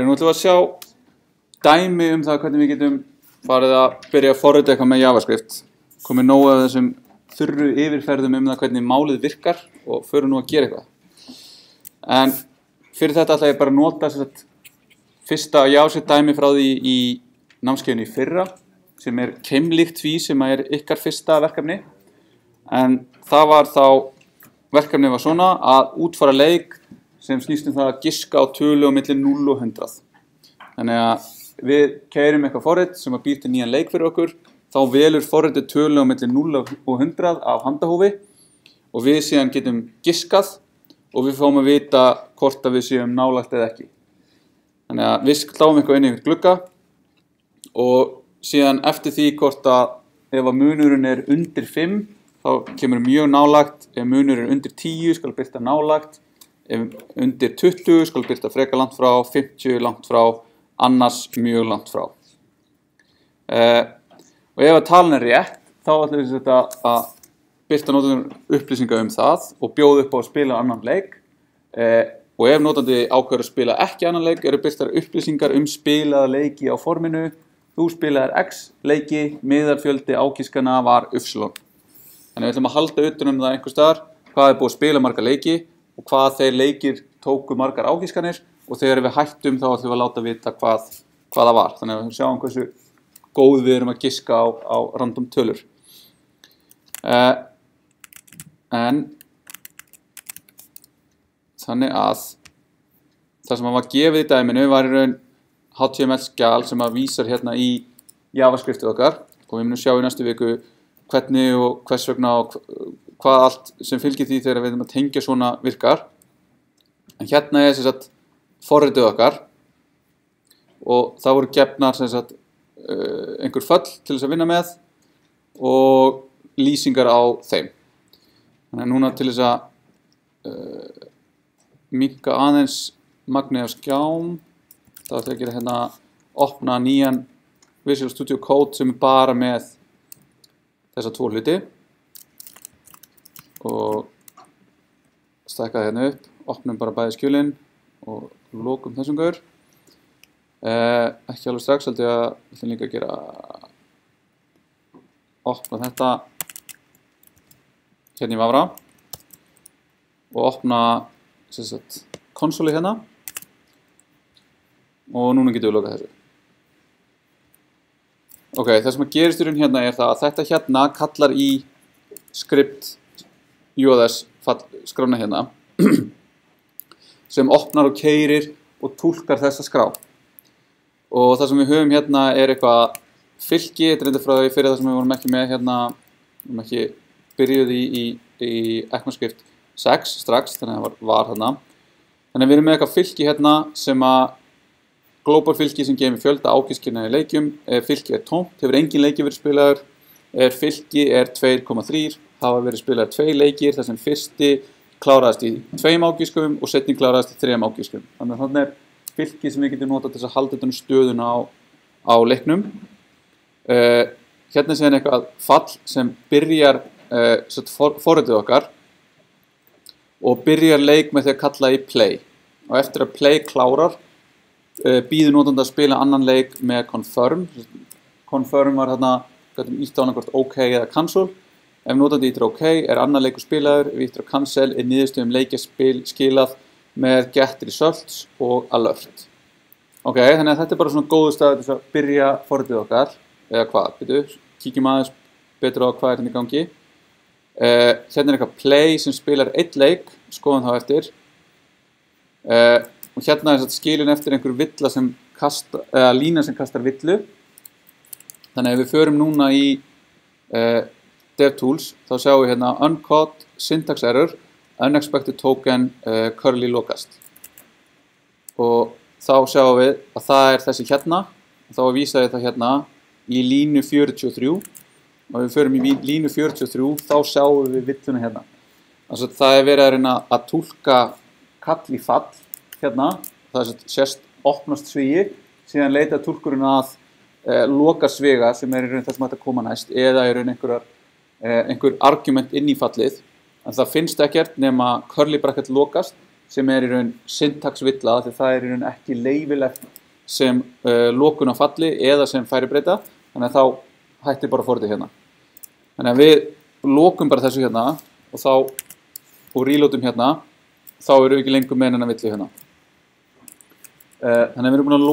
Nú ætlum við að sjá dæmi það hvernig við getum farið að byrja að forrita eitthvað með JavaScript. Komið nóg af þessum þurru yfirferðum það hvernig málið virkar og förum nú að gera eitthvað. En fyrir þetta ætla ég bara að nota fyrsta JavaScript dæmi frá því í námskeiðinu í fyrra sem keimlíkt því sem ykkar fyrsta verkefni. En það var þá, verkefni var svona að útfæra leik sem snýst það að giska á tölu á milli 0 og 100. Þannig að við keyrum eitthvað forrit sem býr til nýjan leik fyrir okkur, þá velur forritið tölu á milli 0 og 100 af handahófi og við síðan getum giskað og við fáum að vita hvort að við séum nálægt eða ekki. Þannig að við sláum eitthvað inn í einhvern glugga og síðan eftir því hvort að ef að munurinn undir 5 þá kemur mjög nálægt, ef munurinn undir 10 skal birta nálægt, ef undir 20 skal birta frekar langt frá, 50 langt frá, annars mjög langt frá. Og ef að talan rétt, þá ætlum við að birta notandum upplýsingar það og bjóða upp á að spila annan leik. Og ef notandi ákveður að spila ekki annan leik, birtar upplýsingar spilaða leiki á forminu. Þú spilaðir X leiki, miðarfjöldi ágiskana var Y. Þannig við ætlum að halda utan það einhvers staðar, hvað búið að spila marga leiki og hvað þeir leikir tóku margar ágiskanir og þegar við hættum þá ætlum við að láta vita hvað það var. Þannig að við sjáum hversu góð við erum að giska á random tölur. En þannig að það sem var gefið í dæminu var í raun HTML-skjal sem vísar hérna í JavaScriptið okkar og við munum sjá í næstu viku hvernig og hvers vegna og hvað allt sem fylgir því þegar við erum að tengja svona virkar. En hérna sem sagt forritið okkar og það voru gefnar sem sagt einhver föll til þess að vinna með og lýsingar á þeim. Þannig að núna til þess að minnka aðeins magnið af skjám, þá ætla ég að gera hérna opna nýjan Visual Studio Code sem bara með þessa tvo hluti og stækka það hérna upp, opnum bara bæði skjölin og lokum þessum gaur. Ekki alveg strax, heldur ég að við ætlum líka að gera opna þetta hérna í Vafra og opna konsóli hérna og núna getum við lokað þessu. Ok, það sem að gerist í raun hérna það að þetta hérna kallar í script JS skrána hérna sem opnar og keyrir og túlkar þessa skrá. Og það sem við höfum hérna eitthvað fylki, þetta reyndar frá því fyrir það sem við vorum ekki með hérna, við vorum ekki byrjuð í ECMAScript 6 strax, þannig að það var hérna. Þannig að við erum með eitthvað fylki hérna sem að global fylki sem geymir fjölda ágiskana í leikjum, ef fylki tómt, hefur engin leiki verið spilaður, ef fylki 2,3, hafa verið spilaður 2 leikir, þar sem fyrsti kláraðist í 2 ágiskum og seinni kláraðist í 3 ágiskum. Þannig að þannig fylki sem við getum notað til að halda þetta stöðuna á leiknum. Hérna séðan eitthvað fall sem byrjar forritið okkar og byrjar leik með því að kalla í play. Og eftir að play klárar, býður notandi að spila annan leik með confirm. Confirm var hérna, ítt á annað hvort OK eða cancel. Ef notandi ítir OK annar leikur spilaður, ef ítir á cancel niðurstöðum leikja skilað með get results og alert. Ok, þannig að þetta bara svona góður stað til að byrja forritið okkar, eða hvað, kíkjum aðeins betur á hvað hérna í gangi. Hérna eitthvað play sem spilar 1 leik, skoðum þá eftir. Og hérna skilin eftir einhver villa sem eða lína sem kastar villu. Þannig að ef við förum núna í DevTools, þá sjáum við hérna uncaught syntax error, unexpected token, curly locust. Og þá sjáum við að það þessi hérna, og þá vísa ég það hérna í línu 43. Og ef við förum í línu 43, þá sjáum við villuna hérna. Þannig að það verið að reyna að túlka kall í fall hérna, það sést opnast svigi, síðan leita túlkurinn að loka sviga sem í raun það sem hægt að koma næst eða í raun einhver argument inn í fallið, en það finnst ekkert nema curly bracket lokast sem í raun syntaxvilla því það í raun ekki leyfilegt sem lokun á falli eða sem færibreyta, þannig að þá hættir bara forritið hérna. Þannig að við lokum bara þessu hérna og reloadum hérna, þá erum við ekki lengur með hennar villu hérna. Þannig að við erum búin að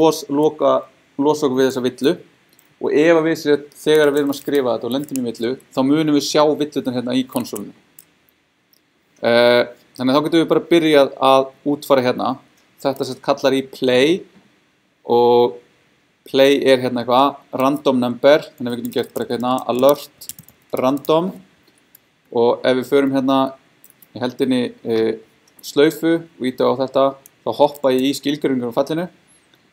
losa okkur við þessa villu og ef við þegar við erum að skrifa þetta og lendum í villu, þá munum við sjá villutan hérna í konsolinu. Þannig að þá getum við bara byrjað að útfæra hérna. Þetta kallar í play og play hérna eitthvað random number, þannig að við getum gert bara hérna alert random og ef við förum hérna í heldinni slaufu og íta á þetta, þá hoppa ég í skilgreiningu á fallinu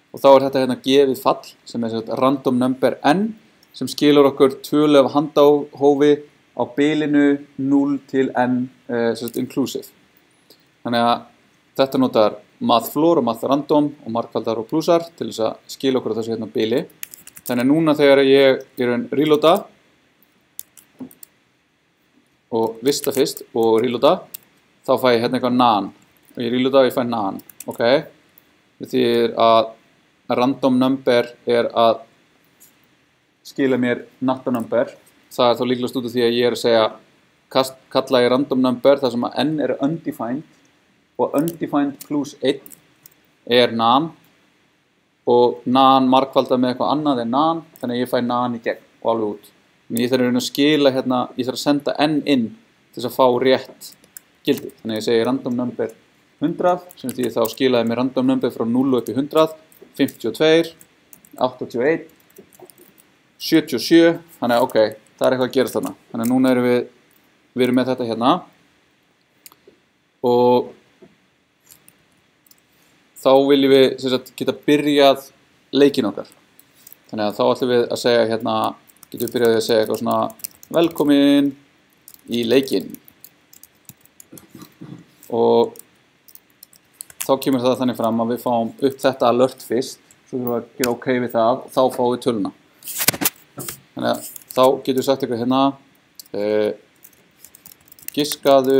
og þá þetta hérna gefið fall sem random number n sem skilur okkur tölu af handahófi á bilinu 0 til n inclusive. Þannig að þetta notar mathfloor og mathrandom og margfaldar og plussar til þess að skila okkur á þessu hérna bili. Þannig að núna þegar ég reloada og vista fyrst og reloada, þá fæ ég hérna eitthvað nan og ég reloada og ég fæ nan, ok? Því að random number að skila mér nattanumber. Það þá líklegast út af því að ég að segja kalla ég random number þar sem að n undefined og undefined plus 1 nan og nan margfaldar með eitthvað annað nan, þannig að ég fæ nan í gegn og alveg út. En ég þarf að skila hérna, ég þarf að senda n inn til þess að fá rétt gildi. Þannig að ég segi random number 100 sem því þá skilaði mér random number frá 0 upp í 100, 52, 81, 77, þannig að ok, það eitthvað að gerast þarna. Þannig að núna erum við erum með þetta hérna og þá viljum við geta byrjað leikinn okkar. Þannig að þá ætlum við að segja hérna, getum við byrjaði að segja eitthvað svona velkomin í leikinn og þá kemur það þannig fram að við fáum upp þetta alert fyrst, svo þurfum við að gera ok við það og þá fáum við töluna. Þannig að þá getum við sagt eitthvað hérna giskaðu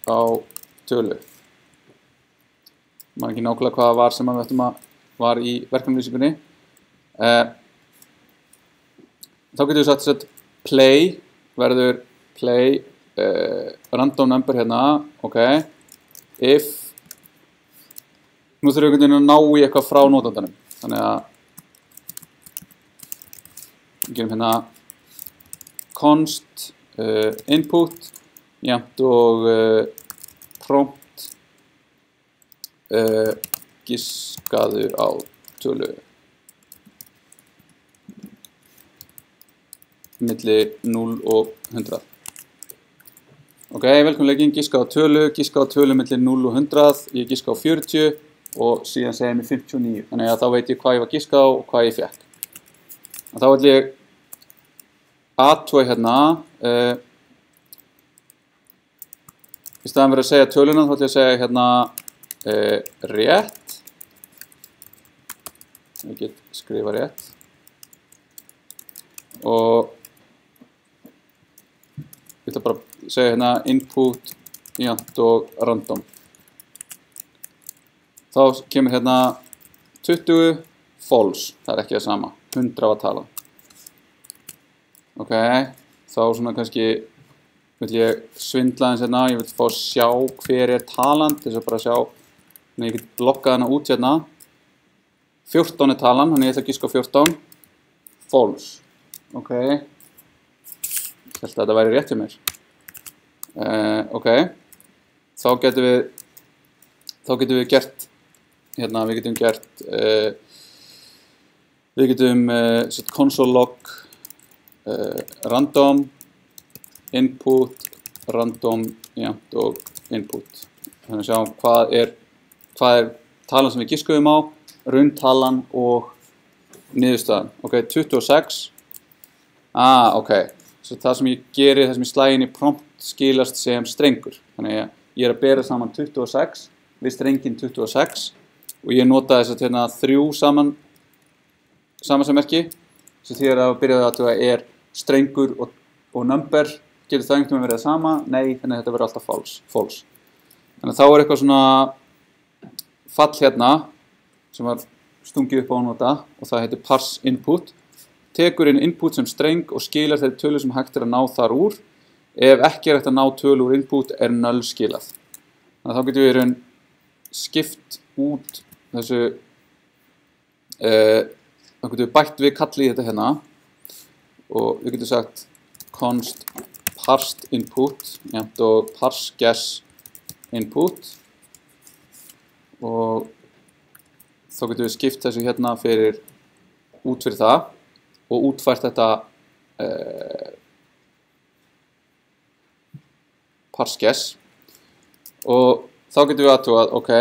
á tölu. Man ekki nákvæmlega hvað það var sem við var í verkefnalýsingunni. Þá getum við sagt að play verður play random number hérna, ok, if nú þurfum við að ná í eitthvað frá notandanum, þannig að við gerum hérna const input jafnt og prompt giskaðu á tölu milli 0 og 100. Ok, velkomin leikinn, giska á tölu milli 0 og 100, ég giska á 40 og síðan segja mér 59, þannig að þá veit ég hvað ég var giska á og hvað ég fekk. Og þá ætlum ég athuga hérna, í staðan fyrir að segja töluna, þá ætlum ég að segja hérna rétt, ég get skrifa rétt, og ég ætla bara að segja hérna input jafnt og random. Þá kemur hérna 20 false, það ekki það sama, 100 var tala. Ok, þá svona kannski vil ég svindla eins hérna, ég vil fá að sjá hver talan, til þess að bara sjá, þannig ég get blokkað hana út hérna. 14 talan, þannig ég ætla að giska á 14, false. Ok, ég held að þetta væri rétt hjá mér. Ok, þá getum við gert hérna, við getum console log random input random jafnt og input. Þannig að sjá hvað er talan sem við giskuðum á, rauntalan og niðurstaðan. Ok, 26. Ok, svo það sem ég geri, það sem ég slæði inn í prompt skilast sem strengur. Þannig að ég er að bera saman 26 við strengin 26 og ég nota þess að hérna 3 samansammerki sem því að byrjaði að það er strengur og number, getur það einhvern veginn verið sama? Nei, þannig að þetta verður alltaf false. Þannig að þá er eitthvað svona fall hérna sem var stungið upp á nota og það heitir parse input, tekur inn input sem streng og skilar þeirri tölu sem hægt að ná þar úr. Ef ekki hægt að ná tölu úr input null skilað. Þannig að þá getum við í raun skipt út þessu, þá getum við bætt við kalli í þetta hérna og við getum sagt const parsed input jafnt og parse guess input og þá getum við skipt þessu hérna út fyrir það og útfært þetta parse guess og þá getum við aðtugað, ok,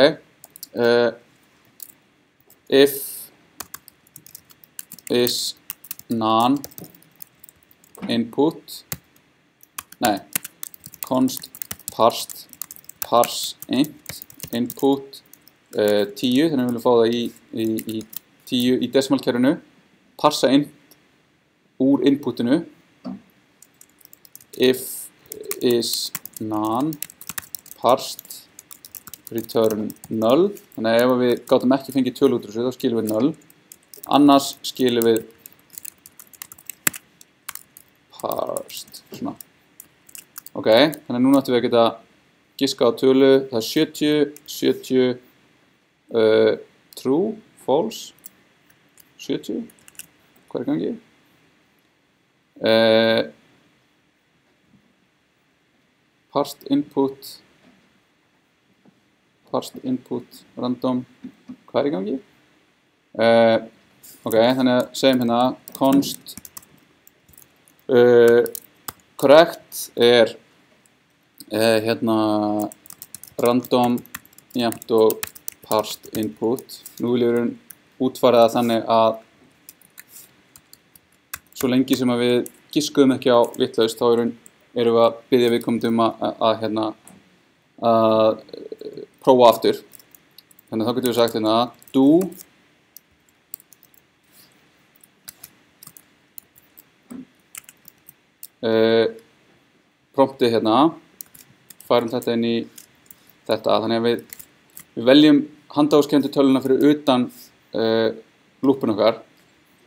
if is non input, const parsed parse int input 10, þannig að við viljum fá það í 10 í decimalkerfinu, parsa int úr inputinu, if is non parsed return null, þannig að ef við gátum ekki fengið tölu út úr þessu þá skilum við null, annars skilum við parsed, svona. Ok, þannig að núna ættum við að geta giska á tölu, það er 70, true, false, 70, hvað er í gangi? Parsed input, random, hvað er í gangi? Ok, þannig að segjum hérna, const correct er hérna random jafnt og parsed input. Nú viljum við útfæra það þannig að svo lengi sem að við giskuðum ekki á vitlaust þá erum við að biðja viðkomandi að prófa aftur. Þannig að þá getum við sagt hérna do promptið hérna, færum þetta inn í þetta, þannig að við veljum handahófskenndu töluna fyrir utan loopin okkar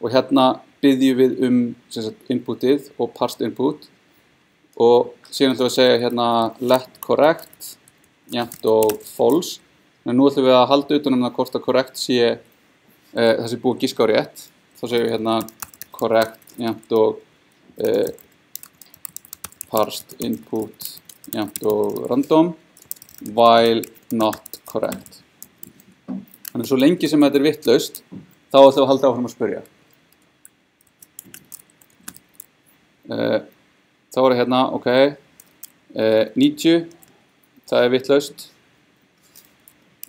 og hérna biðjum við inputið og parsed input og síðan ætlum við að segja hérna let correct jafnt og false. En nú ætlum við að halda utan það hvort að correct sé það sé búið að giska á rétt. Þá segjum við hérna correct jafnt og parsed input jafnt og random while not correct. Þannig svo lengi sem þetta er vitlaust þá ætlum við að halda áfram að spyrja. Þá er hérna, ok, 90, það er vitlaust,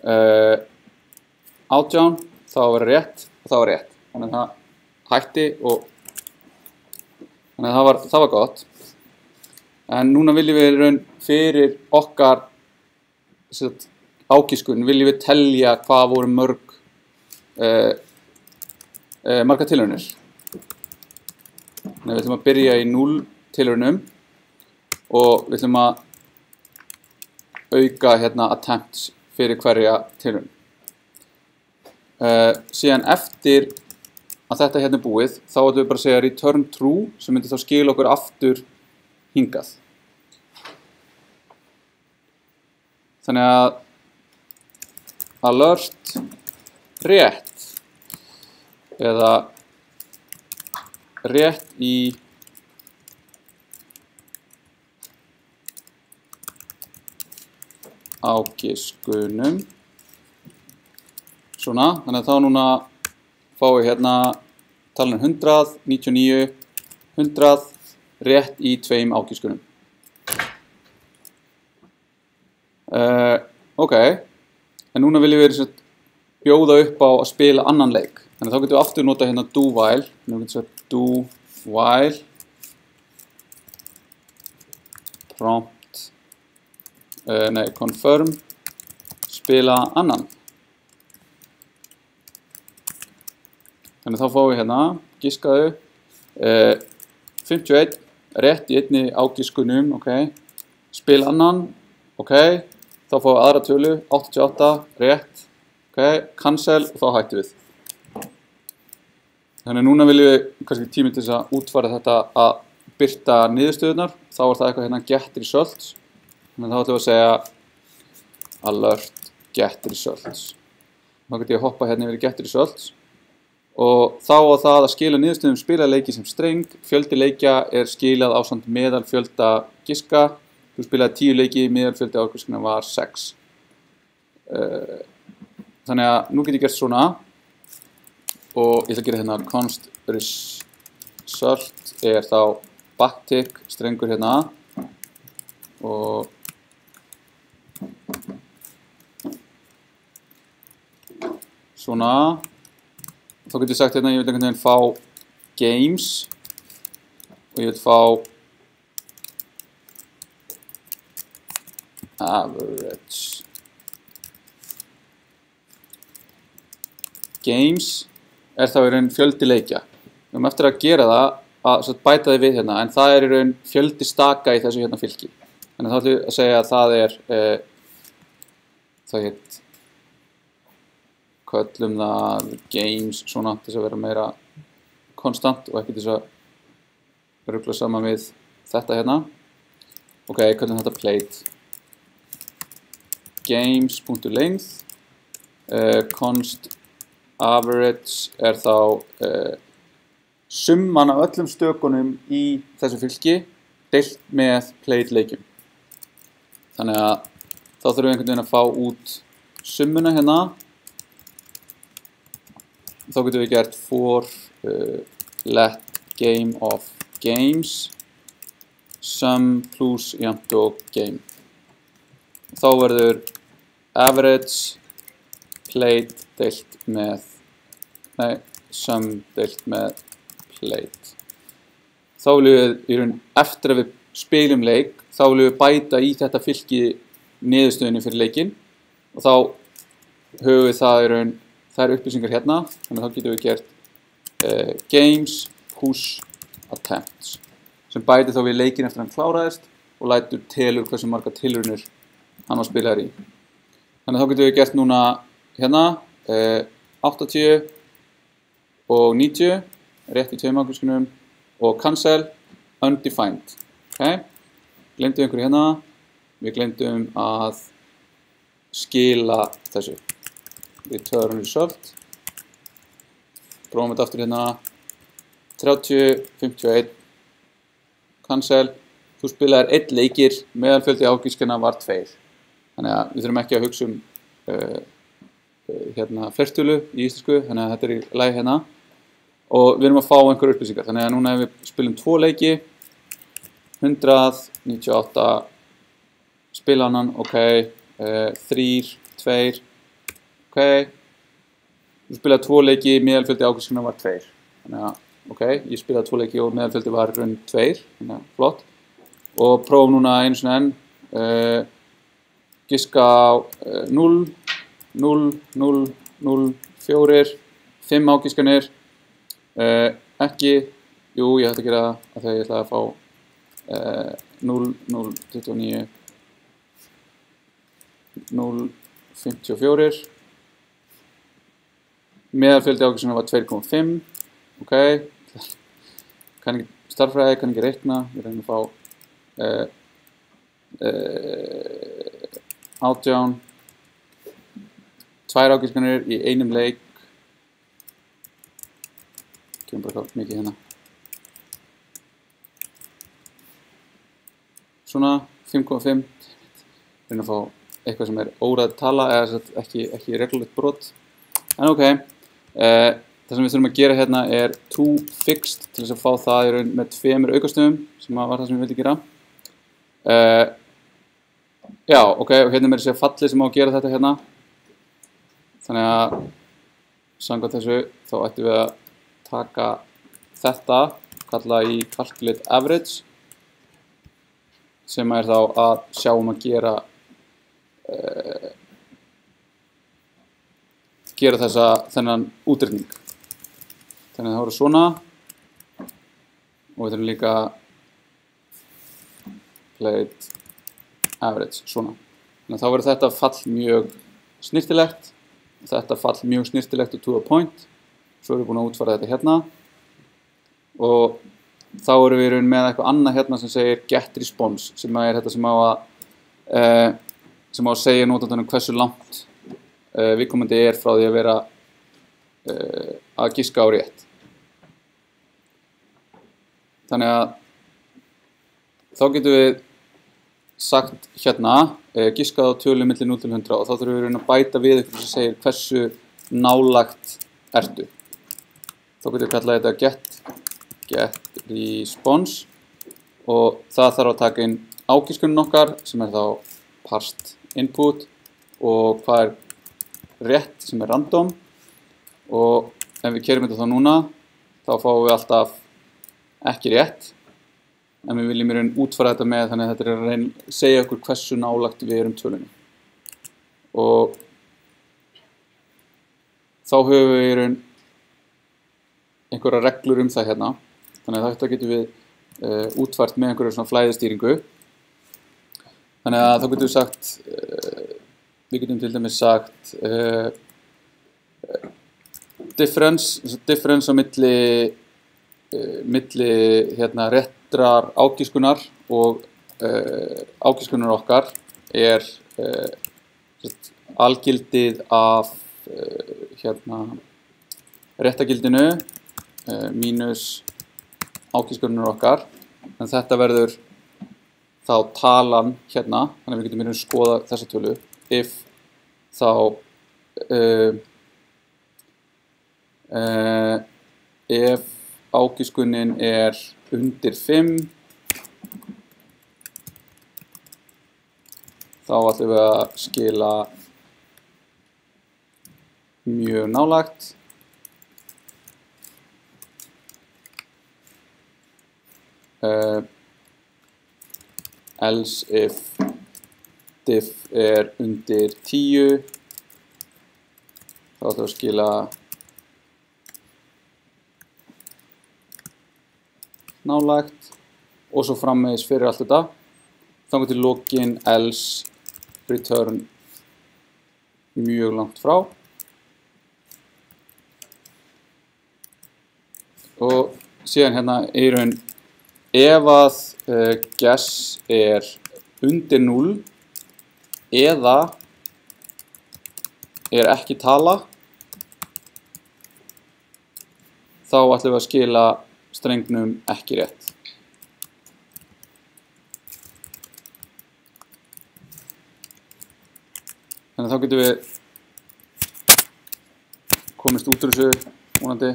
18, þá er rétt og þá er rétt. Þannig að það hætti og þannig að það var gott. En núna viljum við raun fyrir okkar ágiskun, viljum við telja hvað voru margar tilraunir. Þannig við ætlum að byrja í 0 tilraunum og við ætlum að auka hérna attempts fyrir hverja tilraun. Síðan eftir að þetta hérna er búið, þá ætlum við bara að segja return true sem myndi þá skila okkur aftur hingað. Þannig að alert rétt eða rétt í ágiskunum. Svona, þannig að þá núna fáum við hérna talinu 100, 99, 100 rétt í 2 ágiskunum. Ok, en núna viljum við bjóða upp á að spila annan leik. Þannig að þá getum við aftur nota hérna do while. Nú getum við sagt do while prompt confirm spila annan. Þannig að þá fáum við hérna giskaðu 51 rétt í einni ágiskunum, ok, spila annan, ok, þá fáum við aðra tölu 88 rétt, Ok, cancel og þá hættum við. Þannig núna viljum við kannski tími til þess að útfæra þetta að birta niðurstöðunar. Þá það eitthvað hérna get results. Þannig þá ætlum við að segja alert get results. Þá getur ég að hoppa hérna yfir get results. Og þá á það að skila niðurstöðum spilaleiki sem streng. Fjöldi leikja skilað ásamt meðalfjölda giska. Þú spilaði 10 leiki, meðalfjöldi ágiskana var 6. Þannig að nú get ég gert svona. Og ég ætla að gera hérna const result þá backtick strengur hérna og svona. Þá getur ég sagt hérna ég vil einhvern veginn fá games og ég vil fá average games þá í raun fjöldi leikja. Við höfum eftir að gera það að bæta þið við hérna, en það í raun fjöldi staka í þessu hérna fylki. Þannig þá ætlum við að segja að það köllum það games svona til þess að vera meira konstant og ekki til þess að rugla saman við þetta hérna. Ok, köllum þetta played games.length const average þá summan af öllum stökunum í þessu fylki deilt með played leikjum. Þannig að þá þurfum við einhvern veginn að fá út summuna hérna. Þá getum við gert for let game of games sum plus jafnt og game. Þá verður average played deilt með sum deilt með played. Þá viljum við í raun eftir að við spilum leik, þá viljum við bæta í þetta fylki niðurstöðunni fyrir leikinn og þá höfum við það í raun þær upplýsingar hérna, þannig að þá getum við gert games push attempts sem bæti þá við leikinn eftir að hann kláraðist og lætur telur hversu marga tilraunir hann var spilaður í. Þannig að þá getum við gert núna hérna 80 og 90 rétt í tveim ákvæmskunum og cancel undefined. Okay. Gleymdum einhverju hérna, við gleymdum að skila þessu. Return result. Prófum þetta aftur hérna 30, 51 cancel. Þú spilaðir 1 leikir, meðalfjöldi ágiskana var 2. Þannig að við þurfum ekki að hugsa hérna flertölu í íslensku, þannig að þetta í lagi hérna og við erum að fá einhverjar upplýsingar. Þannig að núna ef við spilum 2 leiki 100, 98 spila annan, ok 3, 2 ok við spilaði 2 leiki, meðalfjöldi ágiskana var 2. Þannig að ok, ég spilaði 2 leiki og meðalfjöldi var rund 2, þannig að flott og prófum núna einu sinni enn giska á 0 0, 0, 0, 4, 5 ágiskanir, ekki, jú ég ætla að gera það að þegar ég ætla að fá 0, 0, 29, 0, 54, meðalfjöldi ágiskana var 2,5, ok, kann ekki starffræði, kann ekki reikna, við reynum að fá 18, 2 ágiskanir í einum leik. Kemur bara mikið hérna. Svona 5,5. Reynum að fá eitthvað sem óræð tala eða ekki reglulegt brot. En ok, það sem við þurfum að gera hérna toFixed til þess að fá það í raun með 2 aukastöfum sem var það sem við vildum gera. Já, ok, og hérna er þessi fallið sem á að gera þetta hérna. Þannig að samkvæmt þessu þá ættum við að taka þetta, kalla í calculate average sem þá að sjá að gera þennan útreikning. Þannig að það voru svona og við þurfum líka calculate average svona. Þannig að þá verður þetta fall mjög snyrtilegt þetta fall mjög snirtilegt og to the point. Svo erum við búin að útfæra þetta hérna og þá erum við með eitthvað annað hérna sem segir get response, sem er þetta sem á að segja notandanum hversu langt viðkomandi er frá því að vera að giska á rétt. Þannig að þá getum við sagt hérna giskað á tölu milli 0 til 100 og þá þurfum við að bæta við eitthvað sem segir hversu nálagt ertu. Þá getum við kallað þetta get response og það þarf að taka inn ágiskunin okkar sem er þá parsed input og hvað er rétt sem er random og ef við kerum þetta þá núna þá fáum við alltaf ekki rétt en við viljum í raun útfæra þetta með þannig að þetta er að segja okkur hversu nálagt við erum tölunni og þá höfum við í raun einhverja reglur það hérna þannig að þetta getum við útfært með einhverju svona flæðistýringu þannig að þá getum við sagt við getum til dæmis sagt difference á milli hérna réttrar ágiskunar og ágiskunar okkar er algildið af hérna réttagildinu mínus ágiskunar okkar en þetta verður þá talan hérna þannig að við getum að skoða þessa tölu if þá ef ágiskunin er undir 5 þá ætlum við að skila mjög nálagt else if diff er undir 10 þá ætlum við að skila nálagt og svo framvegis fyrir allt þetta þannig til lokin else return mjög langt frá og síðan hérna í raun ef að guess er undir 0 eða er ekki tala þá ætlum við að skila strengnum ekki rétt. Þannig að þá getum við komist út úr þessu vonandi.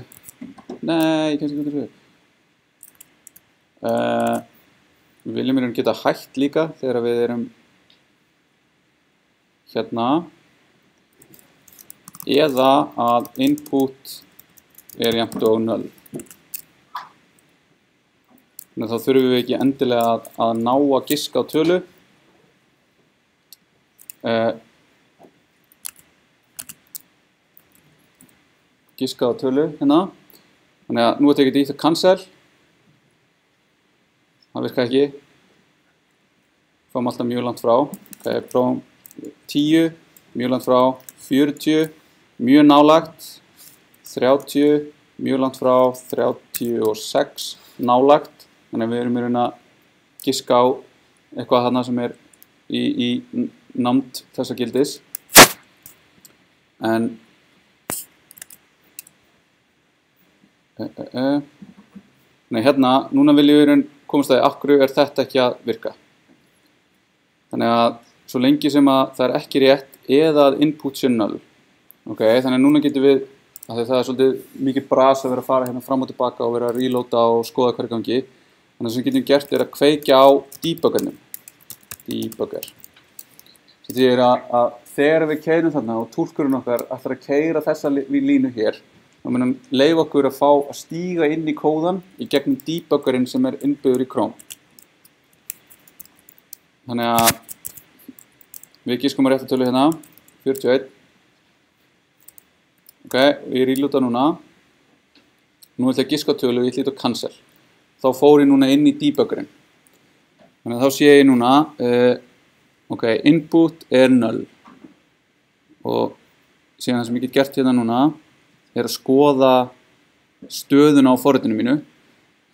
Nei, kannski ekki út úr þessu. Við viljum geta hætt líka þegar við erum hérna eða að input er jafnt og null. Þannig að þá þurfum við ekki endilega að ná að giska á tölu. Giska á tölu hérna. Þannig að nú er tekið í það cancel. Það virka ekki. Fáum alltaf mjög langt frá. Prófum 10, mjög langt frá. 40, mjög nálagt. 30, mjög langt frá. 36, nálagt. Þannig að við erum í raun að giska á eitthvað þarna sem er í nánd þessa gildis. En nei, hérna, núna viljum við í raun komast að af hverju er þetta ekki að virka. Þannig að svo lengi sem að það er ekki rétt eða að input sé null. Okay, þannig að núna getum við, að það er svolítið mikið bras að vera að fara hérna fram og tilbaka og vera að reloada og skoða hverju gangi. Þannig að sem við getum gert er að kveikja á debuggarnum. Debuggar. Svo því er að þegar við keyrum þarna og túlkurinn okkar ætlar að keyra þessa línu hér, þá munum leyfa okkur að fá að stíga inn í kóðan í gegnum debuggarinn sem er innbyggður í Chrome. Þannig að við giskum að rétta tölu hérna, 41. Ok, við reloada núna. Nú ætla ég að giska á tölu og ég ætla að cancel. Þá fór ég núna inn í debuggarinn. Þannig að þá sé ég núna, ok, input er null. Og síðan það sem ég get gert hérna núna að skoða stöðuna á forritinu mínu.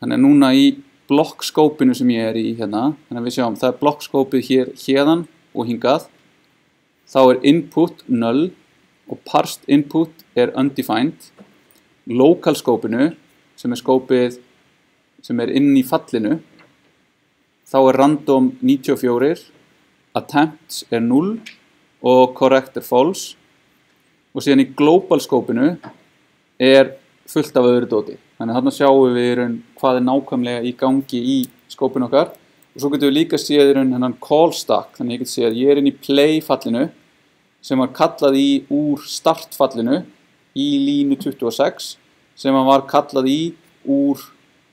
Þannig að núna í blokkskópinu sem ég í hérna, þannig að við sjáum það blokkskópið hérðan og hingað. Þá input null og parsed input undefined. Local skópinu sem skópið sem inn í fallinu. Þá random 94, attempts 0 og correct false. Og síðan í global skópinu fullt af öðru dóti. Þannig að þarna sjáum við hvað nákvæmlega í gangi í skópinu okkar. Og svo getum við líka séð hennan call stack. Þannig að ég get séð að ég inn í play fallinu sem var kallað úr start fallinu í línu 26 sem var kallað úr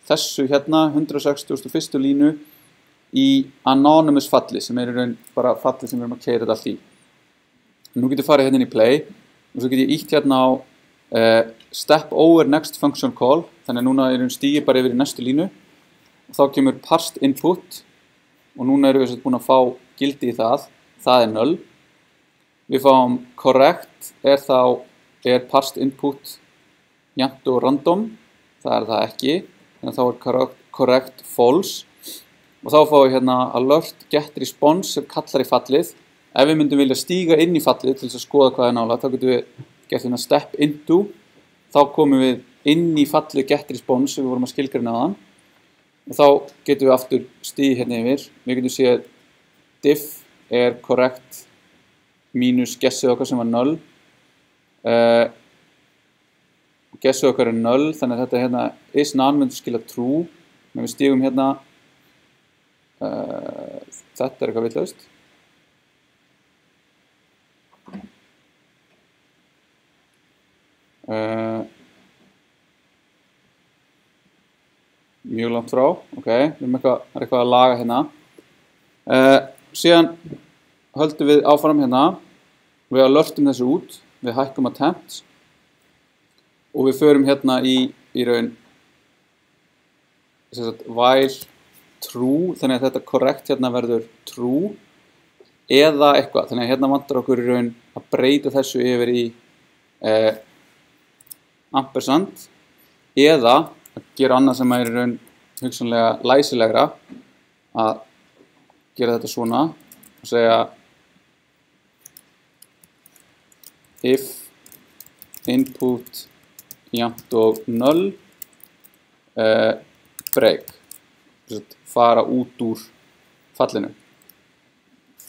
þessu hérna 161. línu í anonymous falli sem bara falli sem við erum að keyra þetta allt í. Nú getum við farið hérna inn í play og svo get ég ítt hérna á step over next function call. Þannig að núna stígir bara yfir í næstu línu og þá kemur parsed input og núna erum við búin að fá gildi í það. Það 0. Við fáum correct þá parsed input jafnt og random. Það það ekki. Þannig að þá correct false. Og þá fáum við hérna alert get response sem kallar í fallið. Ef við myndum vilja stíga inn í fallið til þess að skoða hvað nálægt, þá getum við gert hérna step into. Þá komum við inn í fallið get response sem við vorum að skilgreina þaðan. Og þá getum við aftur stígið hérna yfir. Við getum séð diff correct mínus guessið okkar sem var 0. Guessið okkar 0, þannig að þetta hérna is none myndi skila true. Men við stígum hérna þetta eitthvað vitlaust. Mjög langt frá, ok, við erum eitthvað að laga hérna. Síðan höldum við áfram hérna, við alertum þessu út, við hækkum attempts og við förum hérna í raun while true, þannig að þetta correct hérna verður true eða eitthvað, þannig að hérna vantar okkur í raun að breyta þessu yfir í ampersand eða að gera annað sem í raun hugsanlega læsilegra að gera þetta svona og segja if input jafnt og 0 break, fara út úr fallinu.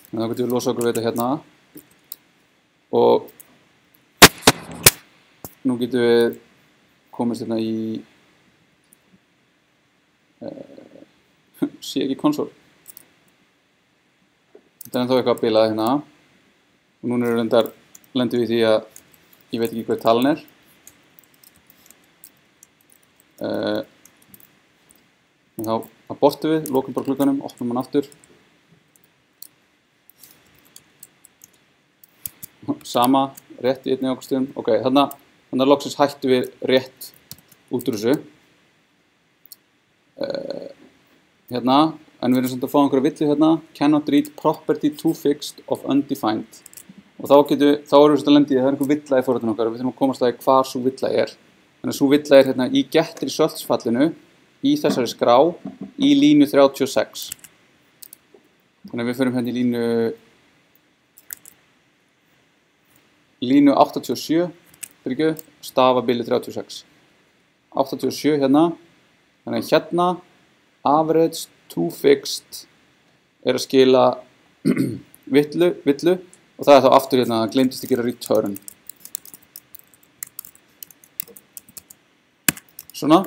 Þannig að þá getum við losa okkur við þetta hérna og nú getum við komist hérna í sé ekki konsól. Þetta ennþá eitthvað að bilað hérna og núna lendum við því að ég veit ekki hvað talan þá abortum við, lokum bara glugganum, opnum hann aftur. Sama, rétt í einni ákvæmstum. Ok, þannig að loksins hættu við rétt út úr þessu. Hérna, en við erum samt að fá einhverja villu hérna. Cannot read property toFixed of undefined. Og þá erum við að lenda í það einhver villa í forritinu okkar og við þurfum að komast að hvar svo villa Þannig að svo villa hérna í get results fallinu í þessari skrá í línu 36. Þannig að við förum hérna í línu 87, stafabili 36. 87 hérna, þannig að hérna average toFixed að skila villu og það þá aftur hérna að gleymdist að gera return. Svona.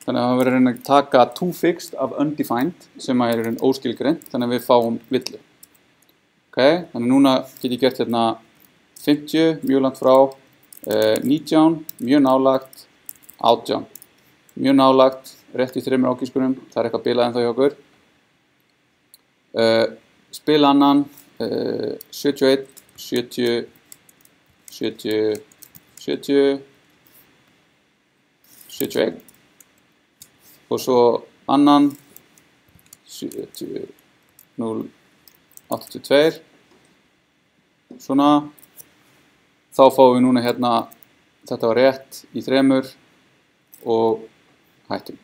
Þannig að það verður að reyna að taka toFixed af undefined sem er óskilgreint, þannig að við fáum villu. Ok, þannig núna get ég gert hérna 50, mjög langt frá, 19, mjög nálagt, 18. Mjög nálagt, rétt í 3 ágískunum, það er eitthvað bilað ennþá hjá okkur. Spila annan, 71, 70, 70, 70, 71. Og svo annan 70, 0, 82, svona, þá fáum við núna hérna, þetta var rétt í 3 og hættum.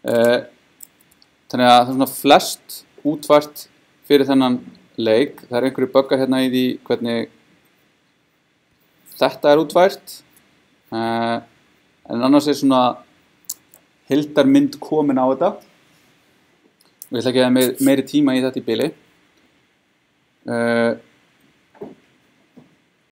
Þannig að það er svona flest útfært fyrir þennan leik. Það er einhverju buggar hérna í því hvernig þetta er útfært. En annars er svona heildarmynd komin á þetta. Ég ætla ekki að meiri tíma í þetta í bili.